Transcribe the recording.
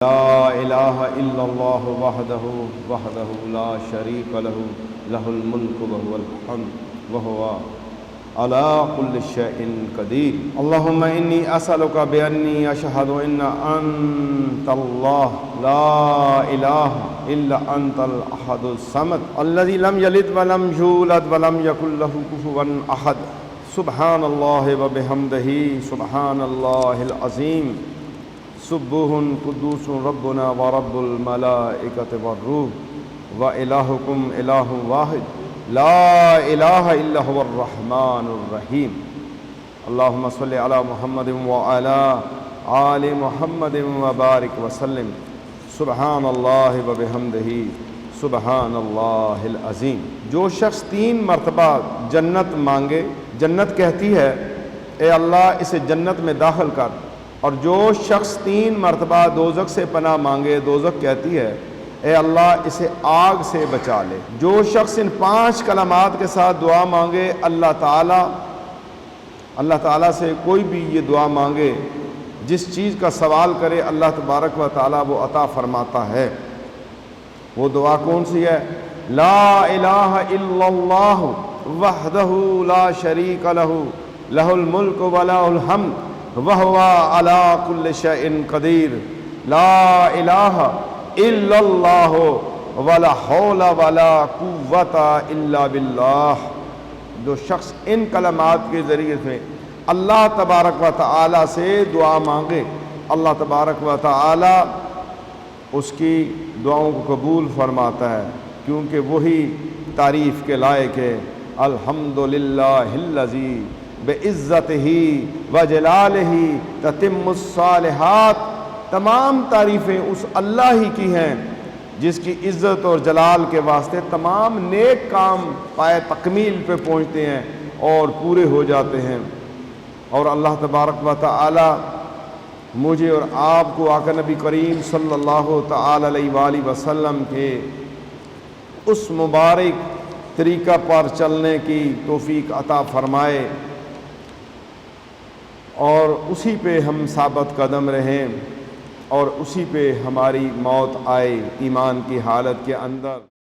لا الہ الا اللہ وحدہ لا شریک لہ لہ الملک وہو الحمد وہو علی کل شیء قدیر۔ اللہم انی اسألک بانی اشہد ان انت اللہ لا الہ الا انت الاحد الصمد الذی لم یلد ولم یولد ولم یکن لہ کفوا احد۔ سبحان اللہ وبحمدہ سبحان اللہ العظیم۔ سبوح قدوس ربنا ورب الملائکۃ والروح وإلہکم الہ واحد لا الہ الا هو الرحمن الرحیم۔ اللہم صلی علی محمد وعلی آل محمد وبارک وسلم۔ سبحان اللہ وبحمدہ سبحان اللہ العظیم۔ جو شخص 3 مرتبہ جنت مانگے، جنت کہتی ہے اے اللہ اسے جنت میں داخل کر، اور جو شخص 3 مرتبہ دوزخ سے پناہ مانگے، دوزخ کہتی ہے اے اللہ اسے آگ سے بچا لے۔ جو شخص ان 5 کلمات کے ساتھ دعا مانگے، اللہ تعالیٰ سے کوئی بھی یہ دعا مانگے، جس چیز کا سوال کرے اللہ تبارک و تعالیٰ وہ عطا فرماتا ہے۔ وہ دعا کون سی ہے؟ لا الہ الا اللہ وحدہ لا شریک لہ لہ الملک ولہ الحمد وہو علی کل شیء قدیر۔ لا الہ الا اللہ ولا حول ولا قوت الا باللہ۔ جو شخص ان کلمات کے ذریعے سے اللہ تبارک و تعالی سے دعا مانگے، اللہ تبارک و تعالی اس کی دعاؤں کو قبول فرماتا ہے، کیونکہ وہی تعریف کے لائق ہے۔ الحمدللہ الذی بعزتہ وجلالہ تتم الصالحات۔ تمام تعریفیں اس اللہ ہی کی ہیں جس کی عزت اور جلال کے واسطے تمام نیک کام پائے تکمیل پہ پہنچتے ہیں اور پورے ہو جاتے ہیں۔ اور اللہ تبارک و تعالی مجھے اور آپ کو آقا نبی کریم صلی اللہ تعالی علیہ وآلہ وسلم کے اس مبارک طریقہ پر چلنے کی توفیق عطا فرمائے، اور اسی پہ ہم ثابت قدم رہیں، اور اسی پہ ہماری موت آئے ایمان کی حالت کے اندر۔